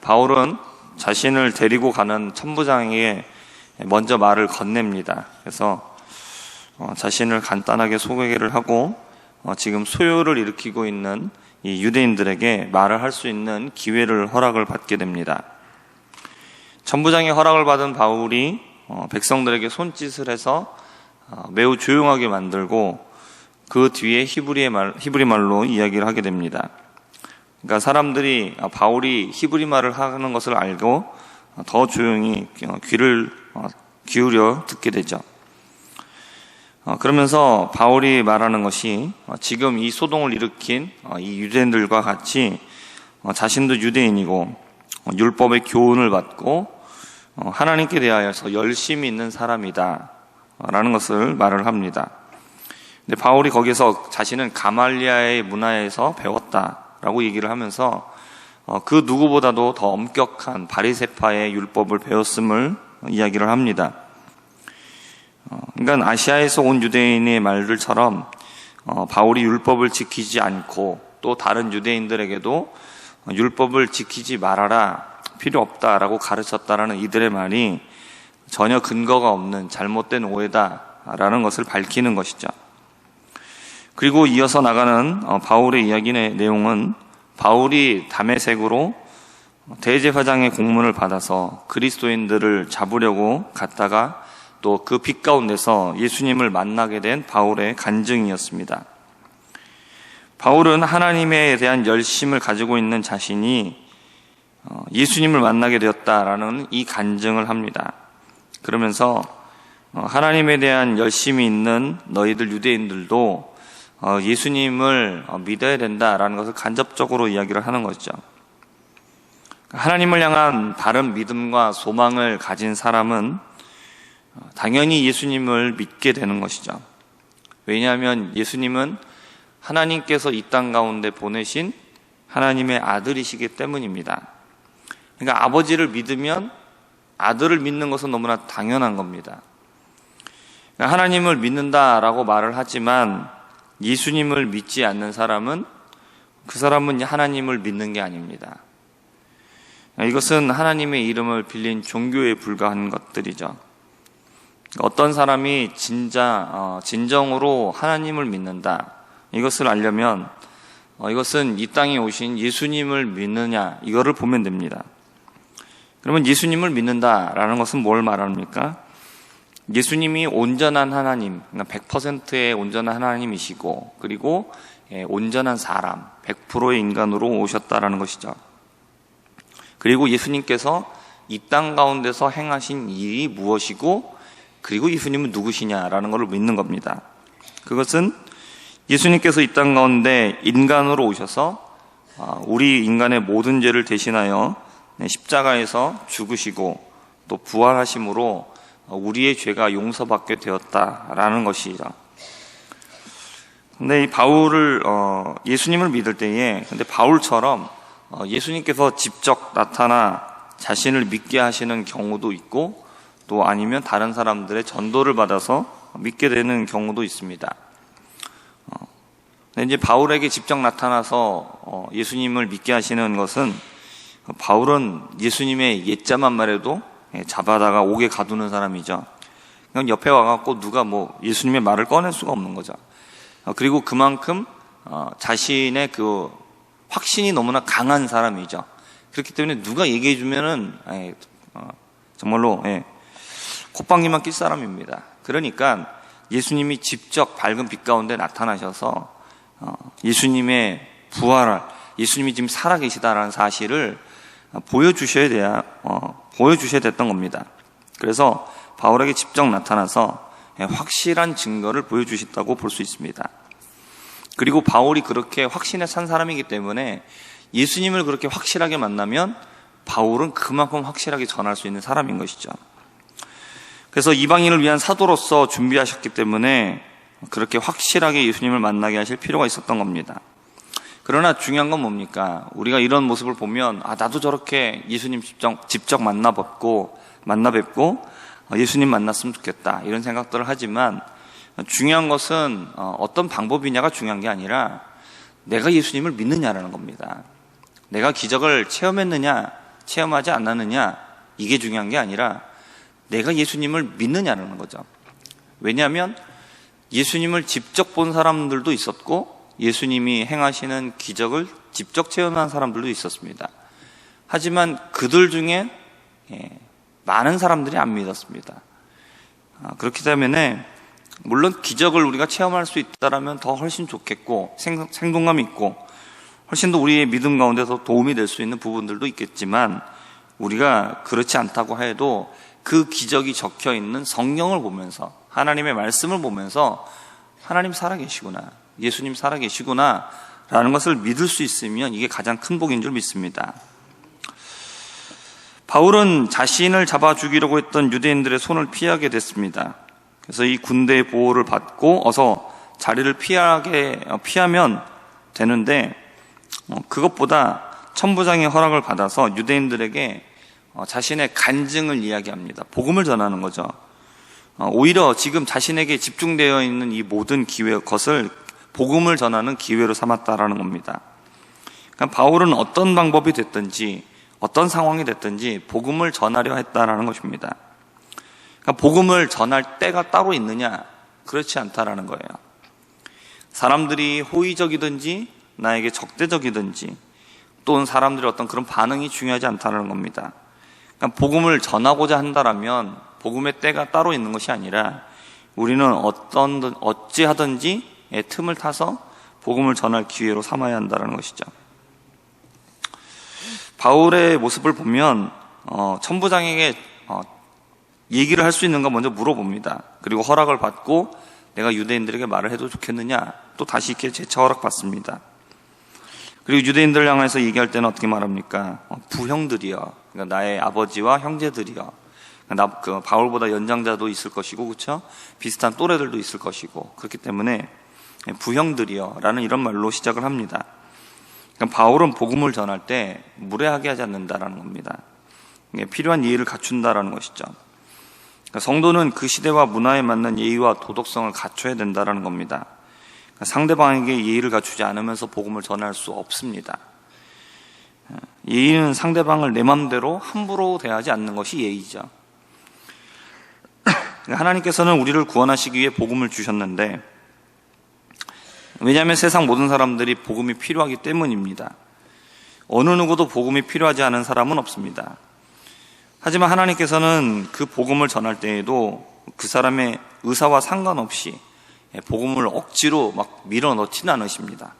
바울은 자신을 데리고 가는 천부장에게 먼저 말을 건넵니다. 그래서 자신을 간단하게 소개를 하고 지금 소요를 일으키고 있는 이 유대인들에게 말을 할 수 있는 기회를 허락을 받게 됩니다. 천부장의 허락을 받은 바울이 백성들에게 손짓을 해서 매우 조용하게 만들고 그 뒤에 히브리 말로 이야기를 하게 됩니다. 그러니까 사람들이 바울이 히브리 말을 하는 것을 알고 더 조용히 귀를 기울여 듣게 되죠. 그러면서 바울이 말하는 것이 지금 이 소동을 일으킨 이 유대인들과 같이 자신도 유대인이고 율법의 교훈을 받고 하나님께 대하여서 열심히 있는 사람이다 라는 것을 말을 합니다. 근데 바울이 거기서 자신은 가말리아의 문화에서 배웠다라고 얘기를 하면서 그 누구보다도 더 엄격한 바리새파의 율법을 배웠음을 이야기를 합니다. 그러니까 아시아에서 온 유대인의 말들처럼 바울이 율법을 지키지 않고 또 다른 유대인들에게도 율법을 지키지 말아라, 필요 없다라고 가르쳤다라는 이들의 말이 전혀 근거가 없는 잘못된 오해다라는 것을 밝히는 것이죠. 그리고 이어서 나가는 바울의 이야기의 내용은 바울이 다메섹으로 대제사장의 공문을 받아서 그리스도인들을 잡으려고 갔다가 또 그 빛 가운데서 예수님을 만나게 된 바울의 간증이었습니다. 바울은 하나님에 대한 열심을 가지고 있는 자신이 예수님을 만나게 되었다라는 이 간증을 합니다. 그러면서 하나님에 대한 열심이 있는 너희들 유대인들도 예수님을 믿어야 된다라는 것을 간접적으로 이야기를 하는 것이죠. 하나님을 향한 바른 믿음과 소망을 가진 사람은 당연히 예수님을 믿게 되는 것이죠. 왜냐하면 예수님은 하나님께서 이 땅 가운데 보내신 하나님의 아들이시기 때문입니다. 그러니까 아버지를 믿으면 아들을 믿는 것은 너무나 당연한 겁니다. 그러니까 하나님을 믿는다라고 말을 하지만 예수님을 믿지 않는 사람은 그 사람은 하나님을 믿는 게 아닙니다. 이것은 하나님의 이름을 빌린 종교에 불과한 것들이죠. 어떤 사람이 진정으로 하나님을 믿는다, 이것을 알려면 이것은 이 땅에 오신 예수님을 믿느냐, 이거를 보면 됩니다. 그러면 예수님을 믿는다라는 것은 뭘 말합니까? 예수님이 온전한 하나님, 100%의 온전한 하나님이시고 그리고 온전한 사람, 100%의 인간으로 오셨다라는 것이죠. 그리고 예수님께서 이 땅 가운데서 행하신 일이 무엇이고 그리고 예수님은 누구시냐라는 것을 믿는 겁니다. 그것은 예수님께서 이 땅 가운데 인간으로 오셔서 우리 인간의 모든 죄를 대신하여 십자가에서 죽으시고 또 부활하심으로 우리의 죄가 용서받게 되었다라는 것이죠. 근데 이 바울을 예수님을 믿을 때에 근데 바울처럼 예수님께서 직접 나타나 자신을 믿게 하시는 경우도 있고 또 아니면 다른 사람들의 전도를 받아서 믿게 되는 경우도 있습니다. 근데 이제 바울에게 직접 나타나서 예수님을 믿게 하시는 것은 바울은 예수님의 옛자만 말해도 잡아다가 옥에 가두는 사람이죠. 그냥 옆에 와갖고 누가 예수님의 말을 꺼낼 수가 없는 거죠. 그리고 그만큼 자신의 그 확신이 너무나 강한 사람이죠. 그렇기 때문에 누가 얘기해주면은 정말로 콧방귀만 낄 사람입니다. 그러니까 예수님이 직접 밝은 빛 가운데 나타나셔서 예수님의 부활을, 예수님이 지금 살아계시다라는 사실을 보여주셔야 됐던 겁니다. 그래서 바울에게 직접 나타나서 확실한 증거를 보여주셨다고 볼 수 있습니다. 그리고 바울이 그렇게 확신에 찬 사람이기 때문에 예수님을 그렇게 확실하게 만나면 바울은 그만큼 확실하게 전할 수 있는 사람인 것이죠. 그래서 이방인을 위한 사도로서 준비하셨기 때문에 그렇게 확실하게 예수님을 만나게 하실 필요가 있었던 겁니다. 그러나 중요한 건 뭡니까? 우리가 이런 모습을 보면 나도 저렇게 예수님 직접 만나 뵙고 예수님 만났으면 좋겠다, 이런 생각들을 하지만 중요한 것은 어떤 방법이냐가 중요한 게 아니라 내가 예수님을 믿느냐라는 겁니다. 내가 기적을 체험했느냐 체험하지 않았느냐, 이게 중요한 게 아니라 내가 예수님을 믿느냐라는 거죠. 왜냐하면 예수님을 직접 본 사람들도 있었고 예수님이 행하시는 기적을 직접 체험한 사람들도 있었습니다. 하지만 그들 중에 많은 사람들이 안 믿었습니다. 그렇기 때문에 물론 기적을 우리가 체험할 수 있다면 더 훨씬 좋겠고 생동감 있고 훨씬 더 우리의 믿음 가운데서 도움이 될 수 있는 부분들도 있겠지만, 우리가 그렇지 않다고 해도 그 기적이 적혀 있는 성경을 보면서, 하나님의 말씀을 보면서 하나님 살아계시구나, 예수님 살아계시구나 라는 것을 믿을 수 있으면 이게 가장 큰 복인 줄 믿습니다. 바울은 자신을 잡아 죽이려고 했던 유대인들의 손을 피하게 됐습니다. 그래서 이 군대의 보호를 받고 어서 자리를 피하면 되는데, 그것보다 천부장의 허락을 받아서 유대인들에게 자신의 간증을 이야기합니다. 복음을 전하는 거죠. 오히려 지금 자신에게 집중되어 있는 이 모든 것을 복음을 전하는 기회로 삼았다라는 겁니다. 그러니까 바울은 어떤 방법이 됐든지 어떤 상황이 됐든지 복음을 전하려 했다라는 것입니다. 그러니까 복음을 전할 때가 따로 있느냐? 그렇지 않다라는 거예요. 사람들이 호의적이든지 나에게 적대적이든지 또는 사람들의 어떤 그런 반응이 중요하지 않다는 겁니다. 그러니까 복음을 전하고자 한다라면 복음의 때가 따로 있는 것이 아니라 우리는 어찌하든지 틈을 타서 복음을 전할 기회로 삼아야 한다는 것이죠. 바울의 모습을 보면 천부장에게 얘기를 할 수 있는가 먼저 물어봅니다. 그리고 허락을 받고 내가 유대인들에게 말을 해도 좋겠느냐, 또 다시 이렇게 재차 허락받습니다. 그리고 유대인들을 향해서 얘기할 때는 어떻게 말합니까? 부형들이여, 그러니까 나의 아버지와 형제들이여. 그러니까 바울보다 연장자도 있을 것이고, 그렇죠? 비슷한 또래들도 있을 것이고, 그렇기 때문에 부형들이여 라는 이런 말로 시작을 합니다. 그러니까 바울은 복음을 전할 때 무례하게 하지 않는다라는 겁니다. 필요한 예의를 갖춘다라는 것이죠. 그러니까 성도는 그 시대와 문화에 맞는 예의와 도덕성을 갖춰야 된다라는 겁니다. 상대방에게 예의를 갖추지 않으면서 복음을 전할 수 없습니다. 예의는 상대방을 내 맘대로 함부로 대하지 않는 것이 예의죠. 하나님께서는 우리를 구원하시기 위해 복음을 주셨는데, 왜냐하면 세상 모든 사람들이 복음이 필요하기 때문입니다. 어느 누구도 복음이 필요하지 않은 사람은 없습니다. 하지만 하나님께서는 그 복음을 전할 때에도 그 사람의 의사와 상관없이 복음을 억지로 막 밀어넣지는 않으십니다.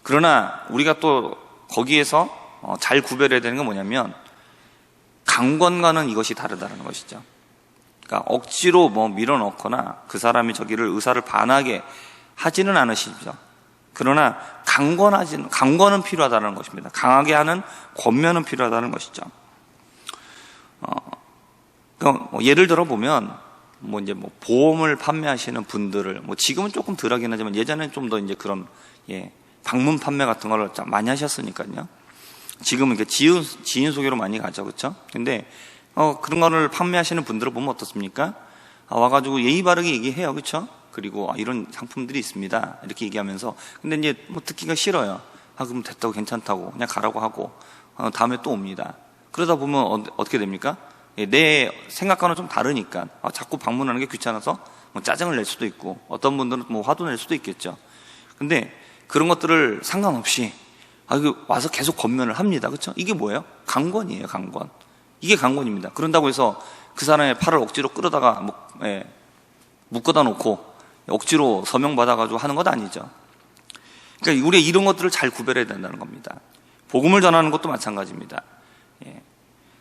그러나 우리가 또 거기에서 잘 구별해야 되는 건 뭐냐면, 강권과는 이것이 다르다는 것이죠. 그러니까 억지로 밀어넣거나 그 사람이 저기를 의사를 반하게 하지는 않으시죠. 그러나 강권은 필요하다는 것입니다. 강하게 하는 권면은 필요하다는 것이죠. 그러니까 예를 들어 보면 보험을 판매하시는 분들을 지금은 조금 덜하긴 하지만 예전에는 좀 더 이제 그런 방문 판매 같은 걸 많이 하셨으니까요. 지금은 이렇게 지인 소개로 많이 가죠, 그렇죠? 근데 그런 거를 판매하시는 분들을 보면 어떻습니까? 와가지고 예의 바르게 얘기해요, 그렇죠? 그리고 이런 상품들이 있습니다, 이렇게 얘기하면서, 근데 이제 듣기가 싫어요. 그럼 됐다고, 괜찮다고 그냥 가라고 하고 다음에 또 옵니다. 그러다 보면 어떻게 됩니까? 내 생각과는 좀 다르니까 자꾸 방문하는 게 귀찮아서 짜증을 낼 수도 있고, 어떤 분들은 화도 낼 수도 있겠죠. 근데 그런 것들을 상관없이 와서 계속 권면을 합니다, 그렇죠? 이게 뭐예요? 강권이에요, 강권. 이게 강권입니다. 그런다고 해서 그 사람의 팔을 억지로 끌어다가 묶어다 놓고 억지로 서명받아가지고 하는 것 아니죠. 그러니까 우리가 이런 것들을 잘 구별해야 된다는 겁니다. 복음을 전하는 것도 마찬가지입니다.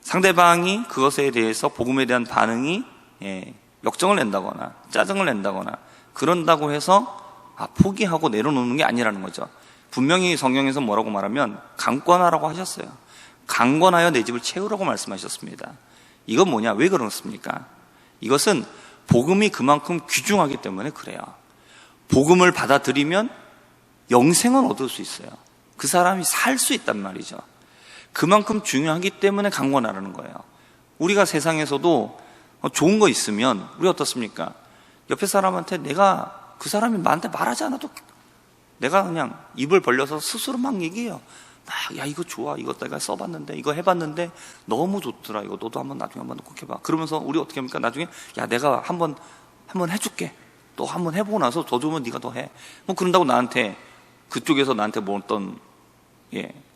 상대방이 그것에 대해서 복음에 대한 반응이 역정을 낸다거나 짜증을 낸다거나 그런다고 해서 포기하고 내려놓는 게 아니라는 거죠. 분명히 성경에서 뭐라고 말하면 강권하라고 하셨어요. 강권하여 내 집을 채우라고 말씀하셨습니다. 이건 뭐냐? 왜 그렇습니까? 이것은 복음이 그만큼 귀중하기 때문에 그래요. 복음을 받아들이면 영생은 얻을 수 있어요. 그 사람이 살 수 있단 말이죠. 그만큼 중요하기 때문에 강권하라는 거예요. 우리가 세상에서도 좋은 거 있으면 우리 어떻습니까? 옆에 사람한테 그 사람이 나한테 말하지 않아도 내가 그냥 입을 벌려서 스스로 막 얘기해요. 야, 이거 좋아. 이거 내가 써봤는데, 이거 해봤는데, 너무 좋더라. 이거 너도 나중에 한번 꼭 해봐. 그러면서 우리 어떻게 합니까? 나중에, 야, 내가 한번 해줄게. 또 한번 해보고 나서 더 좋으면 네가 더 해. 뭐 그런다고 나한테, 그쪽에서 나한테 뭐 어떤,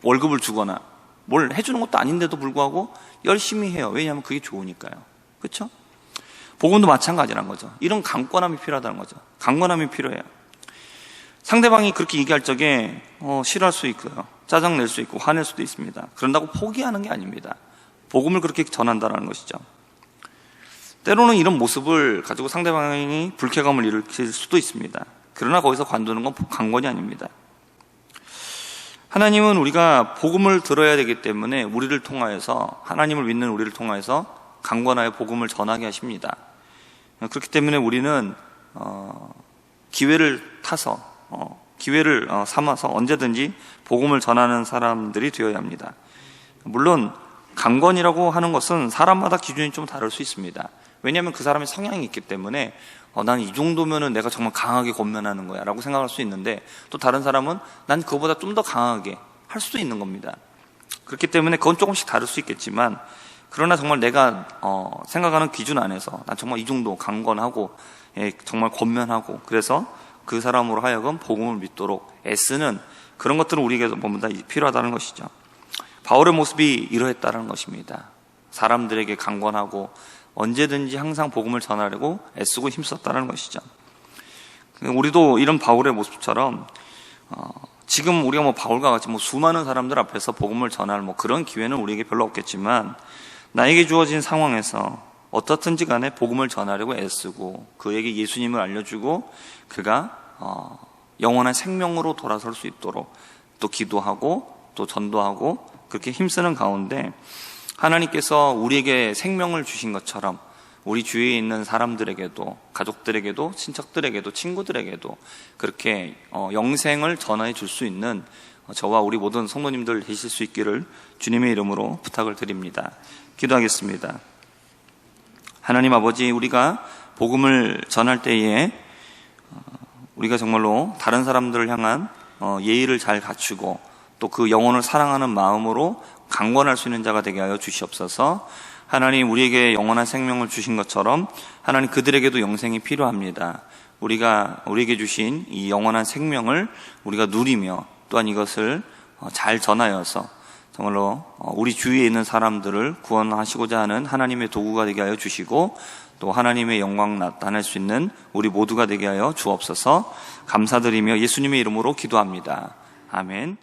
월급을 주거나, 뭘 해주는 것도 아닌데도 불구하고 열심히 해요. 왜냐하면 그게 좋으니까요. 그렇죠? 복음도 마찬가지란 거죠. 이런 강권함이 필요하다는 거죠. 강권함이 필요해요. 상대방이 그렇게 얘기할 적에 싫어할 수 있고요. 짜증낼 수 있고 화낼 수도 있습니다. 그런다고 포기하는 게 아닙니다. 복음을 그렇게 전한다는 것이죠. 때로는 이런 모습을 가지고 상대방이 불쾌감을 일으킬 수도 있습니다. 그러나 거기서 관두는 건 강권이 아닙니다. 하나님은 우리가 복음을 들어야 되기 때문에 우리를 통하여서, 하나님을 믿는 우리를 통하여서 강권하여 복음을 전하게 하십니다. 그렇기 때문에 우리는 기회를 삼아서 언제든지 복음을 전하는 사람들이 되어야 합니다. 물론 강권이라고 하는 것은 사람마다 기준이 좀 다를 수 있습니다. 왜냐하면 그 사람의 성향이 있기 때문에 난 이 정도면은 내가 정말 강하게 권면하는 거야 라고 생각할 수 있는데, 또 다른 사람은 난 그거보다 좀 더 강하게 할 수도 있는 겁니다. 그렇기 때문에 그건 조금씩 다를 수 있겠지만, 그러나 정말 내가 생각하는 기준 안에서 난 정말 이 정도 강권하고 정말 권면하고, 그래서 그 사람으로 하여금 복음을 믿도록 애쓰는 그런 것들은 우리에게 보다 필요하다는 것이죠. 바울의 모습이 이러했다는 것입니다. 사람들에게 강권하고 언제든지 항상 복음을 전하려고 애쓰고 힘썼다는 것이죠. 우리도 이런 바울의 모습처럼 지금 우리가 바울과 같이 수많은 사람들 앞에서 복음을 전할 그런 기회는 우리에게 별로 없겠지만, 나에게 주어진 상황에서 어떻든지 간에 복음을 전하려고 애쓰고 그에게 예수님을 알려주고 그가 영원한 생명으로 돌아설 수 있도록 또 기도하고 또 전도하고 그렇게 힘쓰는 가운데, 하나님께서 우리에게 생명을 주신 것처럼 우리 주위에 있는 사람들에게도, 가족들에게도, 친척들에게도, 친구들에게도 그렇게 영생을 전해 줄 수 있는 저와 우리 모든 성도님들 되실 수 있기를 주님의 이름으로 부탁을 드립니다. 기도하겠습니다. 하나님 아버지, 우리가 복음을 전할 때에 우리가 정말로 다른 사람들을 향한 예의를 잘 갖추고 또 그 영혼을 사랑하는 마음으로 강권할 수 있는 자가 되게 하여 주시옵소서. 하나님, 우리에게 영원한 생명을 주신 것처럼 하나님 그들에게도 영생이 필요합니다. 우리에게 주신 이 영원한 생명을 우리가 누리며 또한 이것을 잘 전하여서 정말로 우리 주위에 있는 사람들을 구원하시고자 하는 하나님의 도구가 되게 하여 주시고, 또 하나님의 영광 나타낼 수 있는 우리 모두가 되게 하여 주옵소서. 감사드리며 예수님의 이름으로 기도합니다. 아멘.